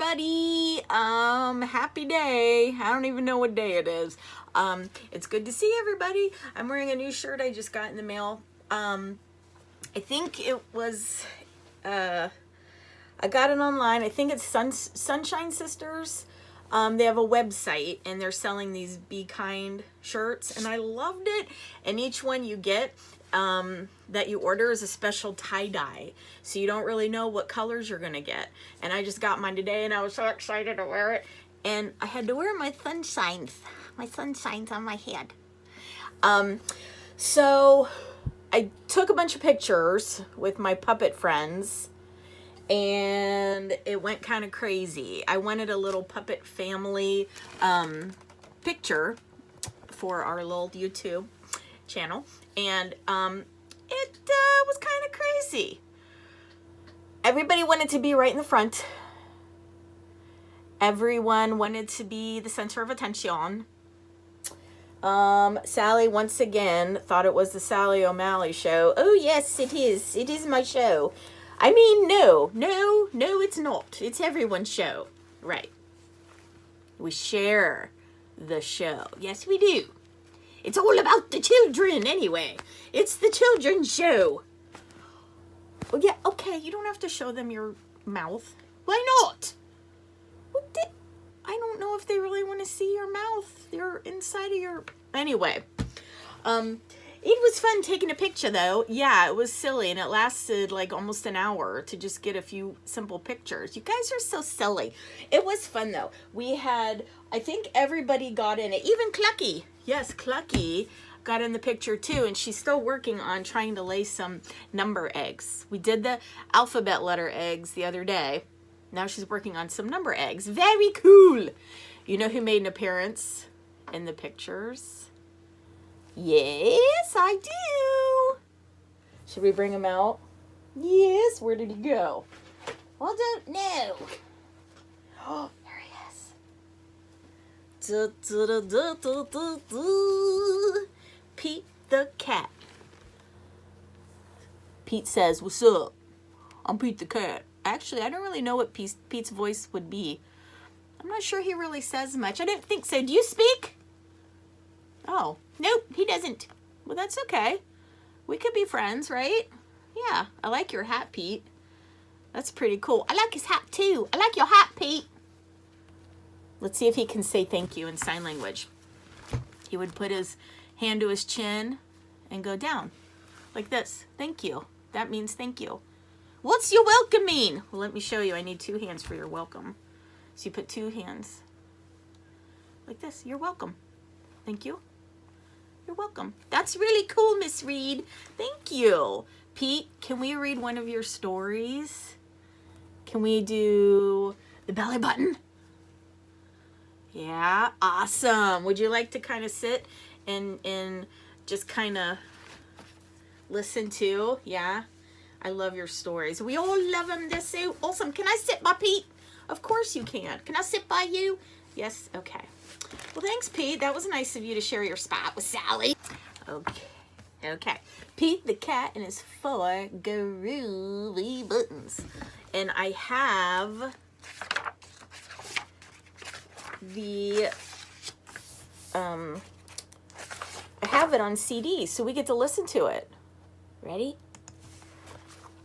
everybody. Happy day. I don't even know what day it is. It's good to see everybody. I'm wearing a new shirt I just got in the mail. I think it was, I got it online. I think it's Sunshine Sisters. They have a website and they're selling these Be Kind shirts, and I loved it. And each one you get that you order is a special tie-dye, so you don't really know what colors you're gonna get. And I just got mine today and I was so excited to wear it, and I had to wear my sunshines on my head. So I took a bunch of pictures with my puppet friends and it went kind of crazy. I wanted a little puppet family picture for our little YouTube channel, and it was kind of crazy. Everybody wanted to be right in the front. Everyone wanted to be the center of attention. Sally once again thought it was the Sally O'Malley show. Oh yes, it is. It is my show. I mean, no, it's not. It's everyone's show. Right. We share the show. Yes, we do. It's all about the children anyway. It's the children's show. Well, yeah, okay, you don't have to show them your mouth. Why not? I don't know if they really want to see your mouth. You're inside of your... Anyway. It was fun taking a picture, though. Yeah, it was silly, and it lasted like almost an hour to just get a few simple pictures. You guys are so silly. It was fun, though. We had, I think everybody got in it. Even Clucky. Yes, Clucky got in the picture, too, and she's still working on trying to lay some number eggs. We did the alphabet letter eggs the other day. Now she's working on some number eggs. Very cool. You know who made an appearance in the pictures? Yes, I do. Should we bring him out? Yes. Where did he go? I don't know. Oh, there he is. Pete the cat. Pete says, "What's up? I'm Pete the cat." Actually, I don't really know what Pete's voice would be. I'm not sure he really says much. I don't think so. Do you speak? Oh, nope, he doesn't. Well, that's okay. We could be friends, right? Yeah, I like your hat, Pete. That's pretty cool. I like his hat, too. I like your hat, Pete. Let's see if he can say thank you in sign language. He would put his hand to his chin and go down like this. Thank you. That means thank you. What's your welcome mean? Well, let me show you. I need two hands for your welcome. So you put two hands like this. You're welcome. Thank you. You're welcome. That's really cool, Miss Reed. Thank you. Pete, can we read one of your stories? Can we do the belly button? Yeah, awesome. Would you like to kind of sit and just kind of listen to? Yeah, I love your stories. We all love them. They're so awesome. Can I sit by Pete? Of course you can. Can I sit by you? Yes, okay. Well, thanks, Pete. That was nice of you to share your spot with Sally. Okay. Pete the cat and his 4 groovy buttons. And I have the, I have it on CD, so we get to listen to it. Ready?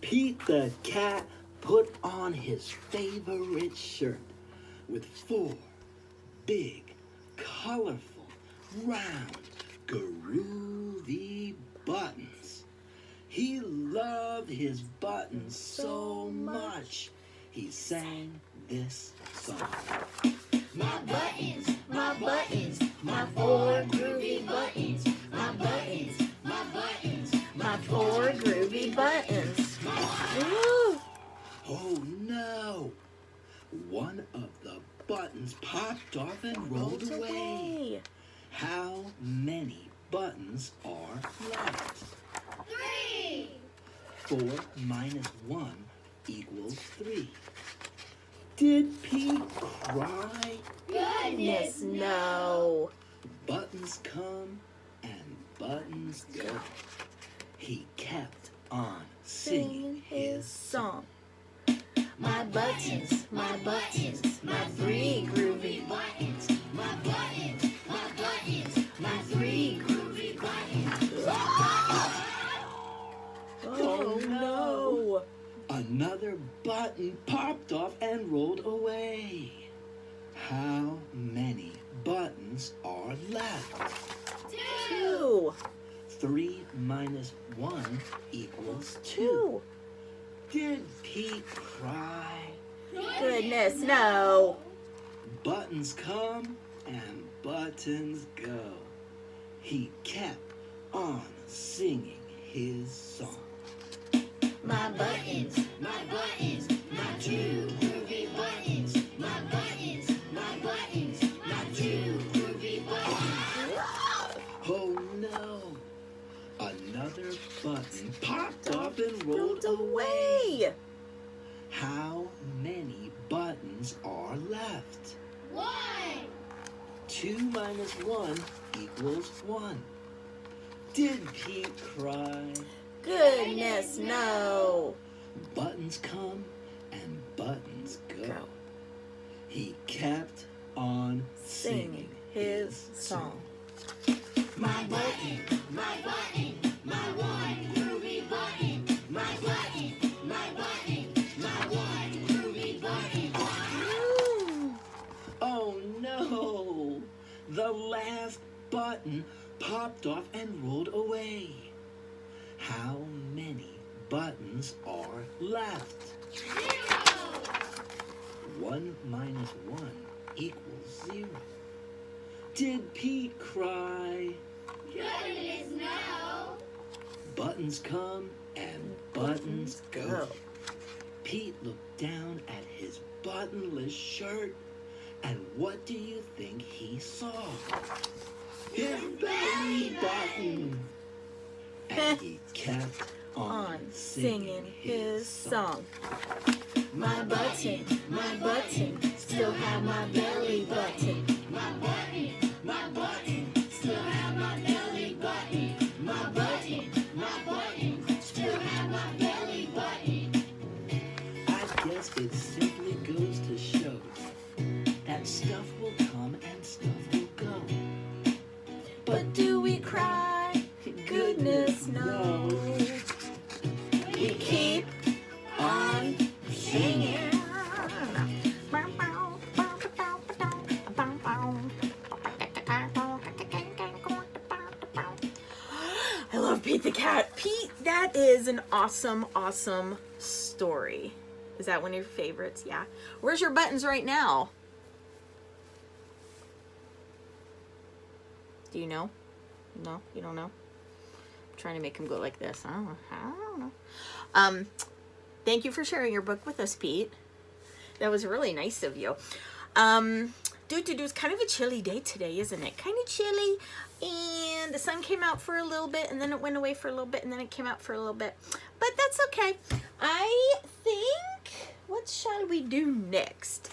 Pete the cat put on his favorite shirt with 4 big, colorful, round, groovy buttons. He loved his buttons so much, he sang this song. My buttons, my 4 groovy buttons. My buttons, My 4 groovy buttons. Woo! Oh no! One of the buttons popped off and rolled away. How many buttons are left? 3. 4 minus 1 equals 3. Did Pete cry? Goodness, no. Buttons come and buttons go. He kept on singing his song. My buttons, off and rolled away. How many buttons are left? 2. 3 minus 1 equals 2. 2. Did Pete cry? Goodness, no. Buttons come and buttons go. He kept on singing his song. My buttons, my two groovy buttons. My buttons, my two groovy buttons. Oh no! Another button popped off and rolled away. Away. How many buttons are left? 1. 2 minus 1 equals 1. Did Pete cry? Goodness, no. Buttons come and buttons go. Go. He kept on Singing his song. My button, my one groovy button. My button, my one groovy button. Oh no! The last button popped off and rolled away. How many buttons are left? 1 minus 1 equals 0. Did Pete cry? Goodness, no. Buttons come and buttons go. Go. Pete looked down at his buttonless shirt, and what do you think he saw? His belly button! And he kept On singing his song. My button, still have my belly button. My button, still have my belly button. My button, still have my belly button. I guess it simply goes to show that stuff will come and stuff will go. But do we cry? Goodness, no. We keep on singing. I love Pete the Cat. Pete, that is an awesome, awesome story. Is that one of your favorites? Yeah. Where's your buttons right now? Do you know? No, you don't know? I'm trying to make him go like this. I don't know. Thank you for sharing your book with us, Pete. That was really nice of you. It's kind of a chilly day today, isn't it? Kind of chilly. And the sun came out for a little bit, and then it went away for a little bit, and then it came out for a little bit. But that's okay. I think, what shall we do next?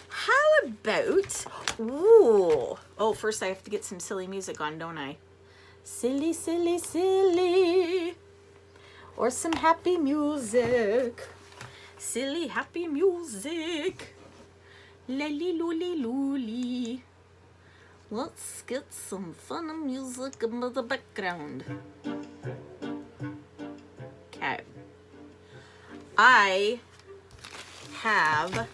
How about, first I have to get some silly music on, don't I? Silly, silly, silly. Or some happy music. Silly, happy music. Lily, looly, looly. Let's get some fun music in the background. Okay. I have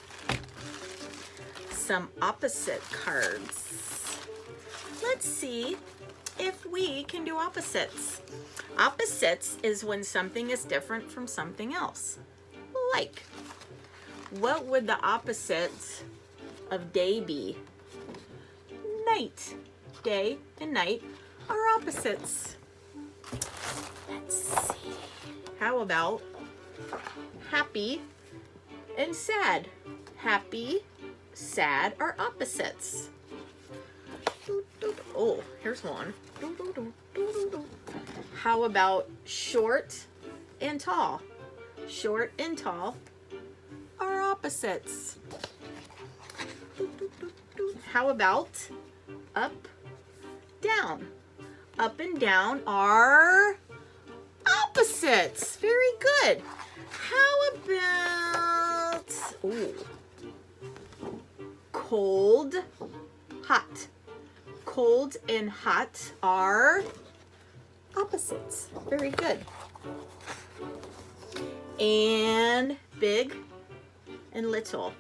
some opposite cards. Let's see if we can do opposites. Opposites is when something is different from something else. Like, what would the opposite of day be? Night. Day and night are opposites. Let's see. How about happy and sad? Happy, sad are opposites. Oh, here's one. How about short and tall? Short and tall are opposites. How about up, down? Up and down are opposites. Very good. How about cold, hot? Cold and hot are opposites. Very good. And big and little.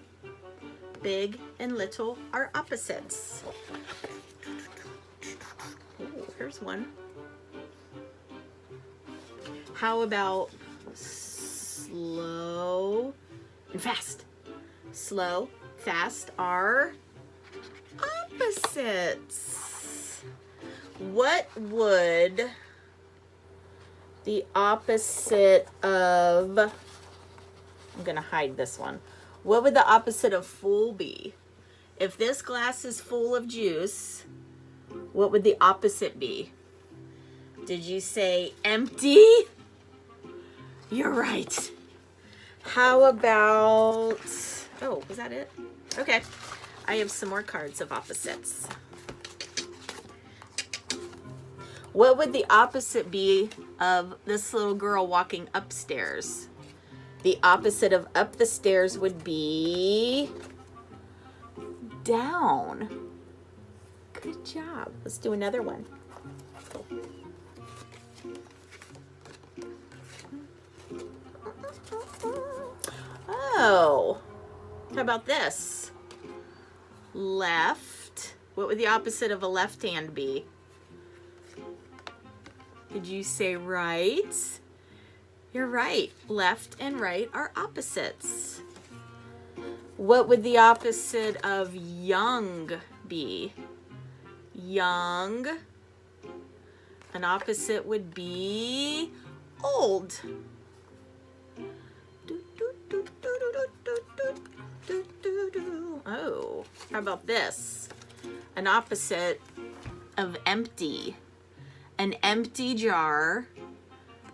Big and little are opposites. Ooh, here's one. How about slow and fast? Slow, fast are opposites. What would the opposite of, I'm gonna hide this one. What would the opposite of full be? If this glass is full of juice, what would the opposite be? Did you say empty? You're right. How about, oh, was that it? Okay. I have some more cards of opposites. What would the opposite be of this little girl walking upstairs? The opposite of up the stairs would be down. Good job. Let's do another one. Oh, how about this? Left. What would the opposite of a left hand be? Did you say right? You're right. Left and right are opposites. What would the opposite of young be? Young. An opposite would be old. Oh, how about this? An opposite of empty. An empty jar.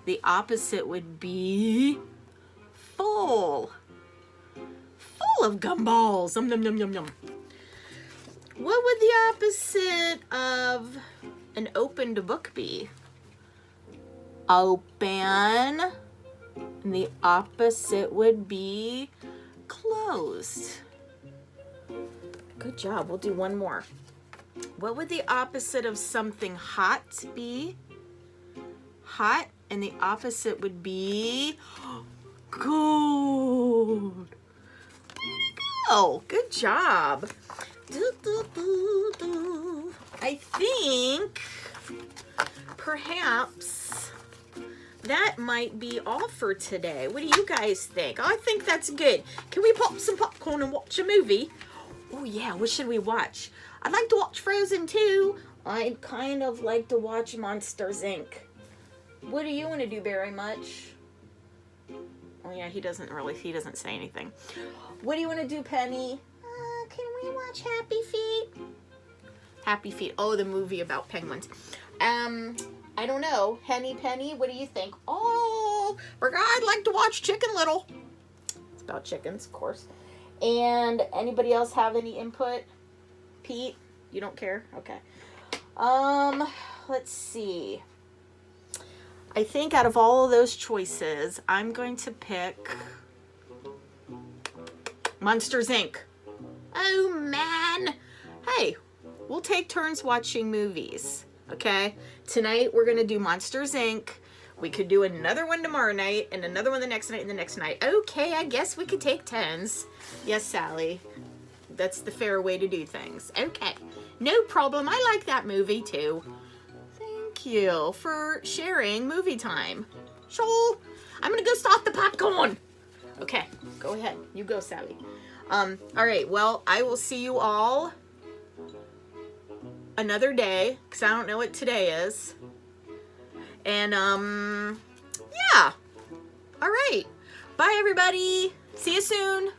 The opposite would be full. Full of gumballs. Yum, yum, yum, yum, yum. What would the opposite of an opened book be? Open. And the opposite would be closed. Good job. We'll do one more. What would the opposite of something hot be? Hot. And the opposite would be cold. There you go. Good job. I think perhaps that might be all for today. What do you guys think? I think that's good. Can we pop some popcorn and watch a movie? Oh yeah, what should we watch? I'd like to watch Frozen 2. I'd kind of like to watch Monsters, Inc. What do you want to do, Barry Much? Oh yeah, he doesn't say anything. What do you want to do, Penny? Can we watch Happy Feet? Happy Feet. Oh, the movie about penguins. I don't know. Henny Penny, what do you think? Oh, I'd like to watch Chicken Little. It's about chickens, of course. And anybody else have any input? Pete, you don't care? Okay. Let's see. I think out of all of those choices, I'm going to pick Monsters, Inc. Oh, man. Hey, we'll take turns watching movies, okay? Tonight, we're going to do Monsters, Inc. We could do another one tomorrow night, and another one the next night, and the next night. Okay, I guess we could take turns. Yes, Sally. That's the fair way to do things. Okay, no problem. I like that movie, too. Thank you for sharing movie time. Sure. I'm going to go stop the popcorn. Okay, go ahead. You go, Sally. All right, well, I will see you all another day, because I don't know what today is. And, yeah. All right. Bye, everybody. See you soon.